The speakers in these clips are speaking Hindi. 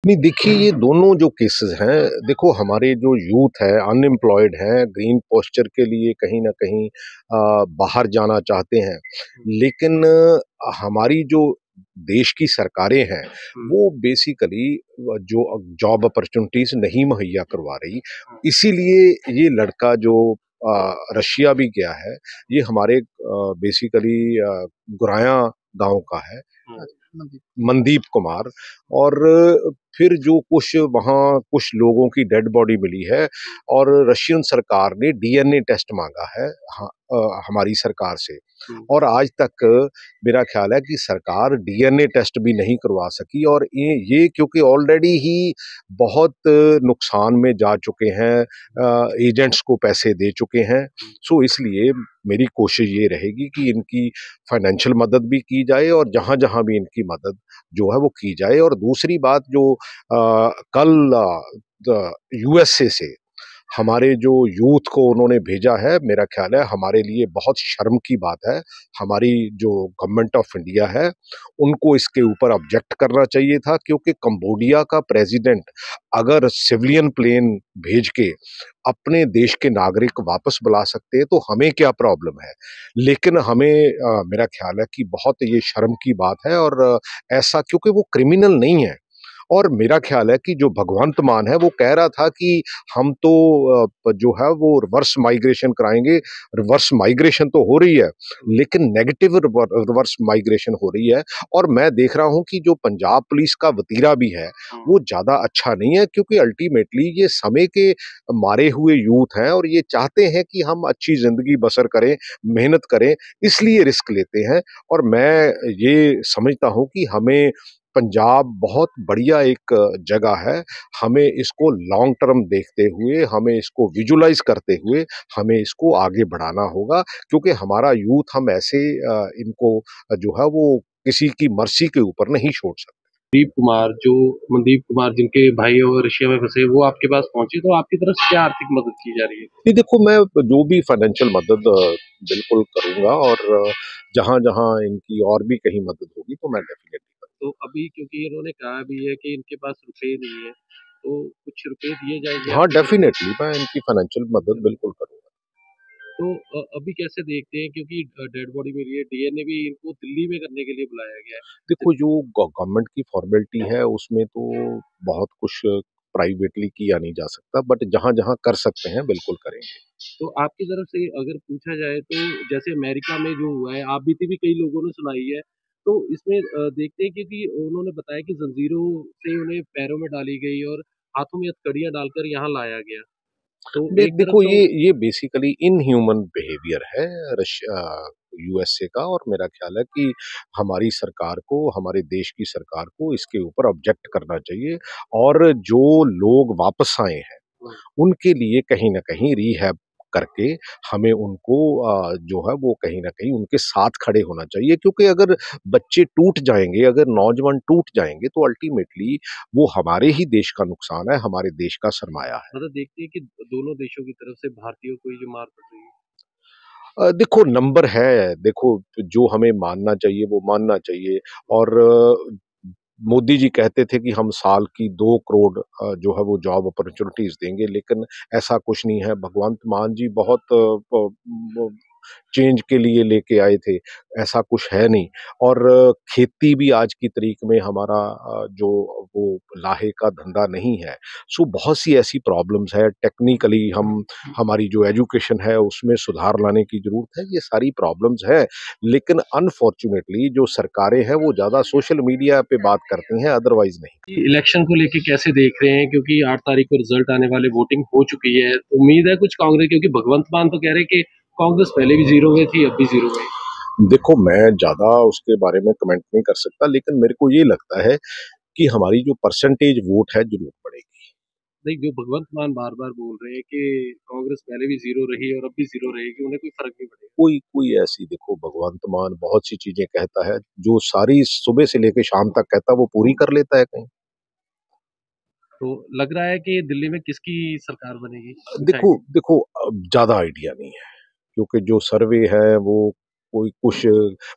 नहीं, देखिए ये दोनों जो केसेस हैं, देखो हमारे जो यूथ है अनएम्प्लॉयड हैं, ग्रीन पोस्चर के लिए कहीं न कहीं बाहर जाना चाहते हैं। हुँ, लेकिन हमारी जो देश की सरकारें हैं, हुँ, वो बेसिकली जो जॉब अपॉर्च्युनिटीज़ नहीं मुहैया करवा रही। हाँ, इसीलिए ये लड़का जो रशिया भी गया है, ये हमारे बेसिकली गुराया गाँव का है। हुँ, मनदीप कुमार। और फिर जो कुछ वहाँ कुछ लोगों की डेड बॉडी मिली है हुँ, और रशियन सरकार ने डीएनए टेस्ट मांगा है हमारी सरकार से। हुँ, और आज तक मेरा ख्याल है कि सरकार डीएनए टेस्ट भी नहीं करवा सकी। और ये क्योंकि ऑलरेडी ही बहुत नुकसान में जा चुके हैं, एजेंट्स को पैसे दे चुके हैं। हुँ, सो इसलिए मेरी कोशिश ये रहेगी कि इनकी फाइनेंशियल मदद भी की जाए और जहाँ-जहाँ भी इनकी मदद जो है वो की जाए। और दूसरी बात जो कल यूएसए से हमारे जो यूथ को उन्होंने भेजा है, मेरा ख्याल है हमारे लिए बहुत शर्म की बात है। हमारी जो गवर्नमेंट ऑफ इंडिया है, उनको इसके ऊपर ऑब्जेक्ट करना चाहिए था, क्योंकि कंबोडिया का प्रेसिडेंट अगर सिविलियन प्लेन भेज के अपने देश के नागरिक वापस बुला सकते हैं, तो हमें क्या प्रॉब्लम है। लेकिन हमें मेरा ख्याल है कि बहुत ये शर्म की बात है। और ऐसा क्योंकि वो क्रिमिनल नहीं है। और मेरा ख्याल है कि जो भगवंत मान है वो कह रहा था कि हम तो जो है वो रिवर्स माइग्रेशन कराएंगे। रिवर्स माइग्रेशन तो हो रही है, हुँ, लेकिन नेगेटिव रिवर्स माइग्रेशन हो रही है। और मैं देख रहा हूं कि जो पंजाब पुलिस का वतीरा भी है, हुँ, वो ज्यादा अच्छा नहीं है, क्योंकि अल्टीमेटली ये समय के मारे हुए यूथ हैं और ये चाहते हैं कि हम अच्छी जिंदगी बसर करें, मेहनत करें, इसलिए रिस्क लेते हैं। और मैं ये समझता हूं कि हमें पंजाब बहुत बढ़िया एक जगह है। हमें इसको लॉन्ग टर्म देखते हुए, हमें इसको विजुलाइज़ करते हुए, हमें इसको आगे बढ़ाना होगा, क्योंकि हमारा यूथ हम ऐसे इनको जो है वो किसी की मर्ज़ी के ऊपर नहीं छोड़ सकते। मनदीप कुमार जिनके भाई वो रशिया में फँसे, वो आपके पास पहुँचे, तो आपकी तरफ से क्या आर्थिक मदद की जा रही है? ये देखो, मैं जो भी फाइनेंशियल मदद बिल्कुल करूँगा। और जहाँ-जहाँ इनकी और भी कहीं मदद होगी तो मैं डेफ़िनेटली तो अभी क्योंकि इन्होंने कहा भी है कि इनके पास रुपए नहीं है, तो कुछ रुपए दिए जाएँगे करूँगा। हाँ, आपकी तरफ से? डेफ़िनेटली मैं इनकी फाइनेंशियल मदद बिल्कुल करूँगा। तो अभी कैसे देखते हैं क्योंकि डेड बॉडी मिली है, डीएनए भी इनको दिल्ली में करने के लिए बुलाया गया है। देखो, जो गवर्नमेंट की फॉर्मेलिटी है उसमें तो बहुत कुछ प्राइवेटली किया नहीं जा सकता, बट जहाँ जहाँ कर सकते हैं बिल्कुल करेंगे। तो आपकी तरफ से अगर पूछा जाए तो जैसे अमेरिका में जो हुआ है, आप बीती भी कई लोगों ने सुनाई है, तो इसमें देखते हैं क्योंकि उन्होंने बताया कि जंजीरों से उन्हें पैरों में डाली गई और हाथों में हथकड़ियाँ डालकर यहाँ लाया गया। तो एक तरफ देखो, तो ये बेसिकली इनह्यूमन बिहेवियर है रशिया यूएसए का। और मेरा ख्याल है कि हमारी सरकार को, हमारे देश की सरकार को इसके ऊपर ऑब्जेक्ट करना चाहिए। और जो लोग वापस आए हैं, हुँ, उनके लिए कहीं न कहीं रिहैब करके हमें उनको जो है वो कहीं न कहीं उनके साथ खड़े होना चाहिए, क्योंकि अगर बच्चे टूट जाएँगे, अगर नौजवान टूट जाएँगे, तो अल्टीमेटली वो हमारे ही देश का नुकसान है, हमारे देश का सरमाया है। मतलब देखते हैं कि दोनों देशों की तरफ से भारतीयों को ही जो मार पड़ रही है। देखो नंबर है, देखो जो हमें मानना चाहिए वो मानना चाहिए। और मोदी जी कहते थे कि हम साल की 2 करोड़ जो है वो जॉब अपॉर्च्युनिटीज़ देंगे, लेकिन ऐसा कुछ नहीं है। भगवंत मान जी बहुत चेंज के लिए लेके आए थे, ऐसा कुछ है नहीं। और खेती भी आज की तारीख में हमारा जो वो लाहे का धंधा नहीं है। सो बहुत सी ऐसी प्रॉब्लम्स है, टेक्निकली हम हमारी जो एजुकेशन है उसमें सुधार लाने की ज़रूरत है, ये सारी प्रॉब्लम्स हैं। लेकिन अनफॉर्च्यूनेटली जो सरकारें हैं वो ज़्यादा सोशल मीडिया पे बात करती हैं, अदरवाइज़ नहीं। इलेक्शन को लेके कैसे देख रहे हैं? क्योंकि 8 तारीख को रिजल्ट आने वाले, वोटिंग हो चुकी है। तो उम्मीद है कुछ कांग्रेस क्योंकि भगवंत मान तो कह रहे हैं कि कांग्रेस पहले भी ज़ीरो में थी, अब भी ज़ीरो में है। देखो, मैं ज़्यादा उसके बारे में कमेंट नहीं कर सकता, लेकिन मेरे को ये लगता है कि हमारी जो परसेंटेज वोट है ज़रूर बढ़ेगी। नहीं, जो भगवंत मान बार-बार बोल रहे हैं कि कांग्रेस पहले भी ज़ीरो रही और अब भी ज़ीरो रहेगी, उन्हें कोई फ़र्क नहीं पड़ेगा। कोई कोई ऐसी, देखो भगवंत मान बहुत सी चीज़ें कहता है, जो सारी सुबह से लेके शाम तक कहता है वो पूरी कर लेता है कहीं। तो लग रहा है कि दिल्ली में किसकी सरकार बनेगी? कुछ देखो आइडिया? देखो ज़्यादा आइडिया नहीं है, क्योंकि जो सर्वे है वो कोई कुछ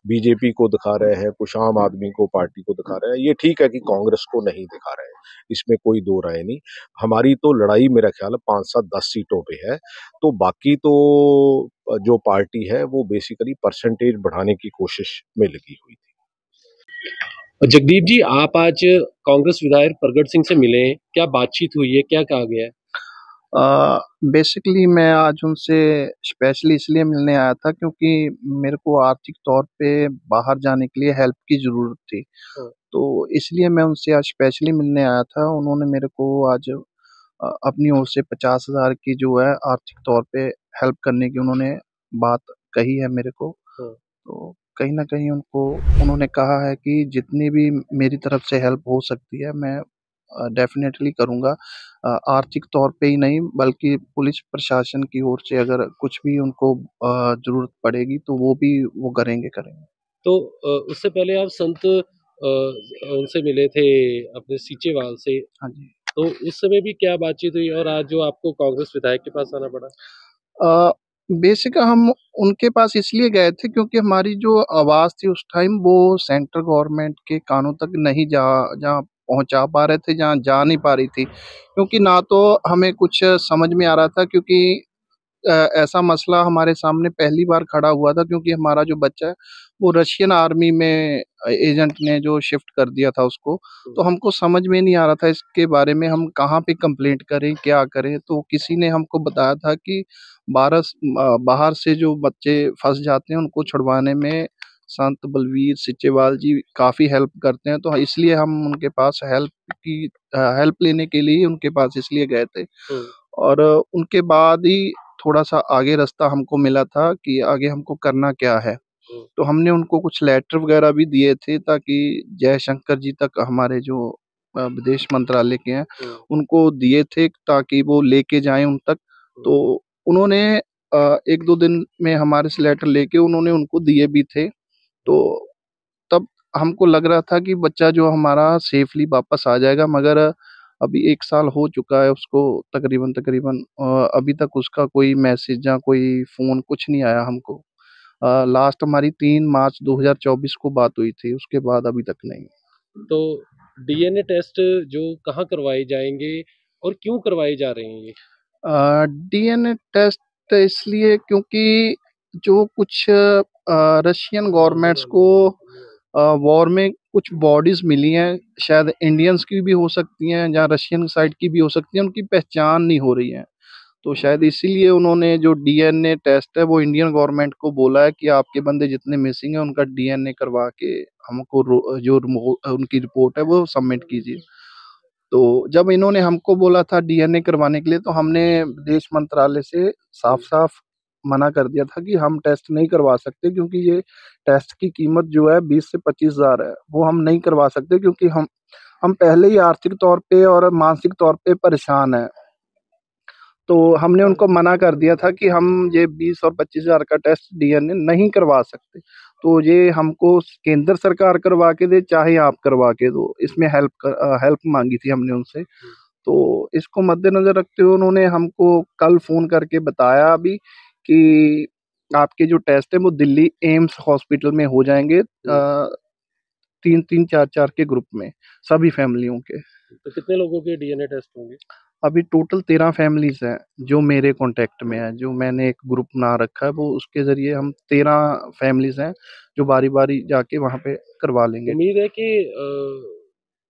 बीजेपी को दिखा रहे हैं, कुछ आम आदमी को पार्टी को दिखा रहे हैं। ये ठीक है कि कांग्रेस को नहीं दिखा रहे हैं, इसमें कोई दो राय नहीं। हमारी तो लड़ाई मेरा ख्याल है 5-7-10 सीटों पे है। तो बाकी तो जो पार्टी है वो बेसिकली परसेंटेज बढ़ाने की कोशिश में लगी हुई थी। जगदीप जी, आप आज कांग्रेस विधायक प्रगट सिंह से मिले हैं, क्या बातचीत हुई है, क्या कहा गया है? बेसिकली मैं आज उनसे स्पेशली इसलिए मिलने आया था क्योंकि मेरे को आर्थिक तौर पे बाहर जाने के लिए हेल्प की ज़रूरत थी। हाँ। तो इसलिए मैं उनसे आज स्पेशली मिलने आया था। उन्होंने मेरे को आज अपनी ओर से 50,000 की जो है आर्थिक तौर पे हेल्प करने की उन्होंने बात कही है मेरे को। हाँ। तो कहीं न कहीं उन्होंने कहा है कि जितनी भी मेरी तरफ से हेल्प हो सकती है मैं डेफ़िनेटली करूँगा। आर्थिक तौर पे ही नहीं बल्कि पुलिस प्रशासन की ओर से अगर कुछ भी उनको ज़रूरत पड़ेगी तो वो भी वो करेंगे। तो उससे पहले आप संत उनसे मिले थे अपने सीचेवाल से, हाँ जी। तो उस समय भी क्या बातचीत हुई और आज जो आपको कांग्रेस विधायक के पास आना पड़ा? अ, बेसिक हम उनके पास इसलिए गए थे क्योंकि हमारी जो आवाज़ थी उस टाइम वो सेंट्रल गवर्नमेंट के कानों तक नहीं जा जहाँ पहुँचा पा रहे थे, जहाँ जा नहीं पा रही थी। क्योंकि ना तो हमें कुछ समझ में आ रहा था क्योंकि ऐसा मसला हमारे सामने पहली बार खड़ा हुआ था क्योंकि हमारा जो बच्चा है वो रशियन आर्मी में एजेंट ने जो शिफ्ट कर दिया था उसको। तो हमको समझ में नहीं आ रहा था इसके बारे में हम कहाँ पे कंप्लेंट करें, क्या करें? तो किसी ने हमको बताया था कि बाहर से जो बच्चे फँस जाते हैं उनको छुड़वाने में संत बलवीर सीचेवाल जी काफ़ी हेल्प करते हैं। तो इसलिए हम उनके पास हेल्प लेने के लिए उनके पास इसलिए गए थे। हुँ। और उनके बाद ही थोड़ा-सा आगे रास्ता हमको मिला था कि आगे हमको करना क्या है। हुँ। तो हमने उनको कुछ लेटर वगैरह भी दिए थे ताकि जयशंकर जी तक हमारे जो विदेश मंत्रालय के हैं, हुँ। उनको दिए थे ताकि वो लेके जाएँ उन तक। तो उन्होंने 1-2 दिन में हमारे से लेटर लेके उन्होंने उनको दिए भी थे। तो तब हमको लग रहा था कि बच्चा जो हमारा सेफ़ली वापस आ जाएगा मगर अभी 1 साल हो चुका है उसको तकरीबन अभी तक उसका कोई मैसेज या कोई फ़ोन कुछ नहीं आया हमको। लास्ट हमारी 3 मार्च 2024 को बात हुई थी, उसके बाद अभी तक नहीं। तो डीएनए टेस्ट जो कहाँ करवाए जाएँगे और क्यों करवाए जा रहे हैं ये? डीएनए टेस्ट इसलिए क्योंकि जो कुछ रशियन गवर्नमेंट्स को वॉर में कुछ बॉडीज़ मिली हैं, शायद इंडियंस की भी हो सकती हैं या रशियन साइड की भी हो सकती हैं, उनकी पहचान नहीं हो रही है। तो शायद इसीलिए उन्होंने जो डीएनए टेस्ट है वो इंडियन गवर्नमेंट को बोला है कि आपके बंदे जितने मिसिंग हैं उनका डीएनए करवा के हमको जो उनकी रिपोर्ट है वो सबमिट कीजिए। तो जब इन्होंने हमको बोला था डीएनए करवाने के लिए तो हमने विदेश मंत्रालय से साफ-साफ मना कर दिया था कि हम टेस्ट नहीं करवा सकते क्योंकि ये टेस्ट की कीमत जो है 20 से 25,000 है, वो हम नहीं करवा सकते क्योंकि हम पहले ही आर्थिक तौर पे और मानसिक तौर पे परेशान हैं। तो हमने उनको मना कर दिया था कि हम ये 20 और 25,000 का टेस्ट डीएनए नहीं करवा सकते। तो ये हमको केंद्र सरकार करवा के दे, चाहे आप करवा के दो। इसमें हेल्प माँगी थी हमने उनसे। तो इसको मद्देनज़र रखते हुए उन्होंने हमको कल फ़ोन करके बताया अभी कि आपके जो टेस्ट हैं वो दिल्ली एम्स हॉस्पिटल में हो जाएँगे 3-3 4-4 के ग्रुप में, सभी फैमिलियों के। तो कितने लोगों के डीएनए टेस्ट होंगे? अभी टोटल 13 फैमिलीज़ हैं, जो मेरे कॉन्टैक्ट में हैं, जो मैंने एक ग्रुप बना रखा है, वो उसके ज़रिए हम 13 फैमिलीज़ हैं, जो बारी-बारी जाके वहाँ पे करवा लेंगे। उम्मीद है कि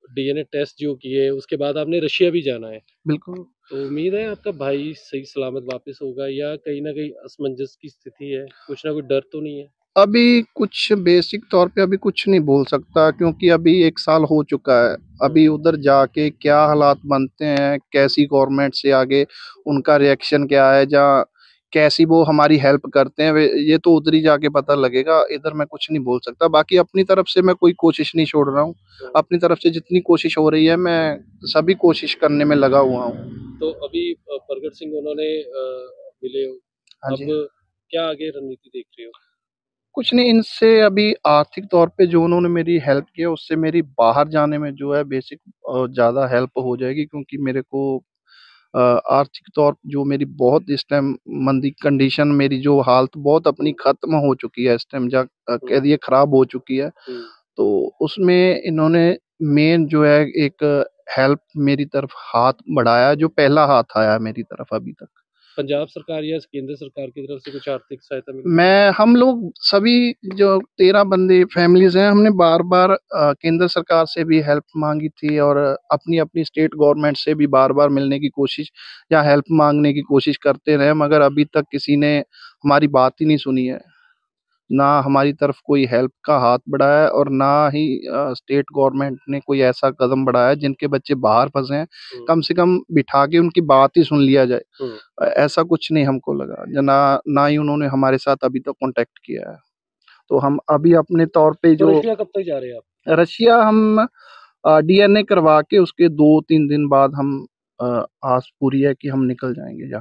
डीएनए टेस्ट जो किए उसके बाद आपने रशिया भी जाना है। बिल्कुल। तो उम्मीद है आपका भाई सही सलामत वापस होगा या कहीं न कहीं असमंजस की स्थिति है? कुछ ना कुछ डर तो नहीं है? अभी कुछ बेसिक तौर पे अभी कुछ नहीं बोल सकता क्योंकि अभी 1 साल हो चुका है। अभी उधर जाके क्या हालात बनते हैं, कैसी गवर्नमेंट से आगे उनका रिएक्शन क्या है, जहाँ कैसी वो हमारी हेल्प करते हैं, वे ये तो उधर ही जाके पता लगेगा, इधर मैं कुछ नहीं बोल सकता। बाकी अपनी तरफ से मैं कोई कोशिश नहीं छोड़ रहा हूँ। अपनी तरफ से जितनी कोशिश हो रही है, मैं सभी कोशिश करने में लगा हुआ हूँ। तो अभी प्रगट सिंह उन्होंने मिले हो, हाँ अब जी। क्या आगे रणनीति देख रहे हो? कुछ नहीं, इनसे अभी आर्थिक तौर पे जो उन्होंने मेरी हेल्प की है, उससे मेरी बाहर जाने में जो है बेसिक ज़्यादा हेल्प हो जाएगी क्योंकि मेरे को आर्थिक तौर पे जो मेरी बहुत इस टाइम मंदी कंडीशन, मेरी जो हालत बहुत अपनी ख़त्म हो चुकी है इस टाइम, कह दिए ख़राब हो चुकी है। तो उसमें इन्होंने मेन जो है एक हेल्प मेरी तरफ हाथ बढ़ाया, जो पहला हाथ आया मेरी तरफ अभी तक। पंजाब सरकार या केंद्र सरकार की तरफ से कुछ आर्थिक सहायता मिली? हम लोग सभी जो 13 बंदे फैमिलीज़ हैं, हमने बार-बार केंद्र सरकार से भी हेल्प माँगी थी और अपनी-अपनी स्टेट गवर्नमेंट से भी बार-बार मिलने की कोशिश या हेल्प माँगने की कोशिश करते रहे, मगर अभी तक किसी ने हमारी बात ही नहीं सुनी है। ना हमारी तरफ कोई हेल्प का हाथ बढ़ाया है और ना ही स्टेट गवर्नमेंट ने कोई ऐसा कदम बढ़ाया है जिनके बच्चे बाहर फँसे हैं, कम से कम बिठा के उनकी बात ही सुन लिया जाए। ऐसा कुछ नहीं हमको लगा। ना ही उन्होंने हमारे साथ अभी तक कॉन्टैक्ट किया है। तो हम अभी अपने तौर पे तो जो रशिया कब तक जा रहे हैं आप? रशिया हम डीएनए करवा के उसके 2-3 दिन बाद हम आस पूरी है कि हम निकल जाएँगे यहाँ से।